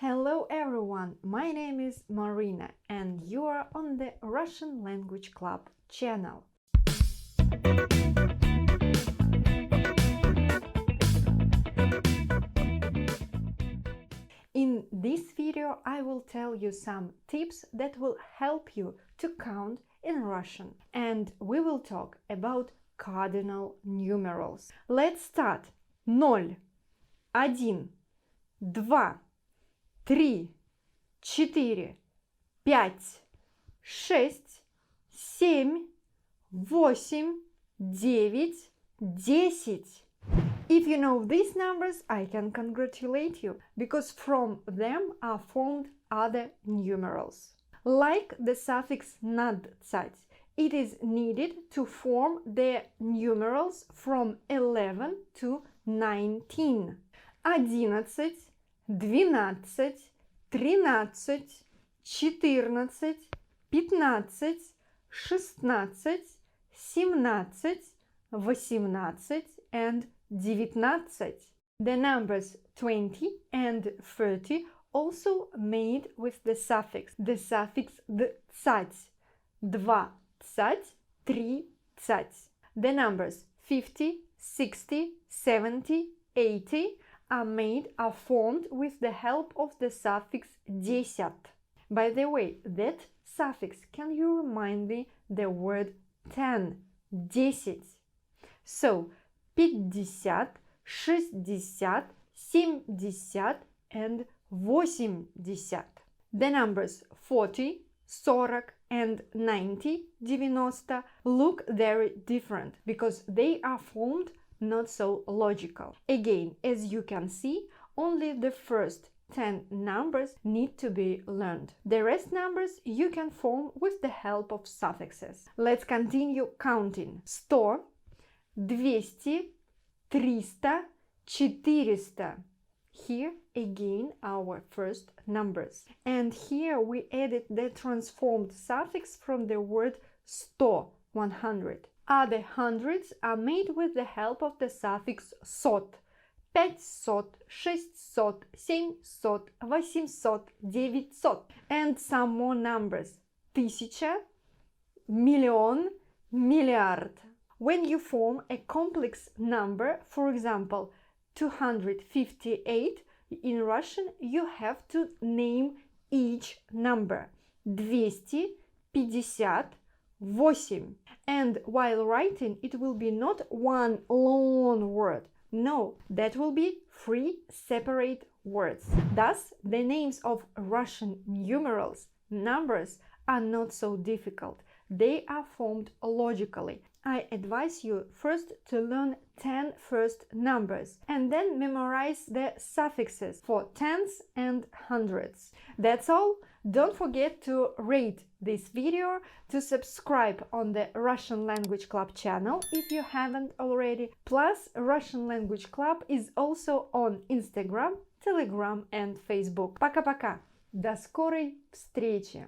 Hello everyone, my name is Marina and you are on the Russian Language Club channel. In this video I will tell you some tips that will help you to count in Russian, and we will talk about cardinal numerals. Let's start. 0, 1, 2, 3, 4, 5, 6, 7, 8, 9, 10. If you know these numbers, I can congratulate you, because from them are formed other numerals. Like the suffix nadzать, it is needed to form the numerals from 11 to 19. 11, 12, 13, 14, 15, 16, 17, 18, and 19. The numbers 20 and 30 also made with the suffix dцать, 20, 30. The numbers 50, 60, 70, 80 are formed with the help of the suffix десять. By the way, that suffix, can you remind me the word 10, 10? So 50, 60, 70 and 80. The numbers 40, 40 and 90, 90 look very different because they are formed not so logical. Again, as you can see, only the first 10 numbers need to be learned. The rest numbers you can form with the help of suffixes. Let's continue counting. 100, 200, 300, 400. Here again our first numbers. And here we added the transformed suffix from the word 100, 100. Other hundreds are made with the help of the suffix сот. 500, 600, 700, 800, 900. And some more numbers. 1000, million, milliard. When you form a complex number, for example, 258, in Russian you have to name each number. 258. And while writing, it will be not one long word. No, that will be 3 separate words. Thus, the names of Russian numerals, numbers, are not so difficult. They are formed logically. I advise you first to learn 10 first numbers and then memorize the suffixes for tens and hundreds. That's all. Don't forget to rate this video, to subscribe on the Russian Language Club channel if you haven't already. Plus, Russian Language Club is also on Instagram, Telegram and Facebook. Пока-пока! До скорой встречи!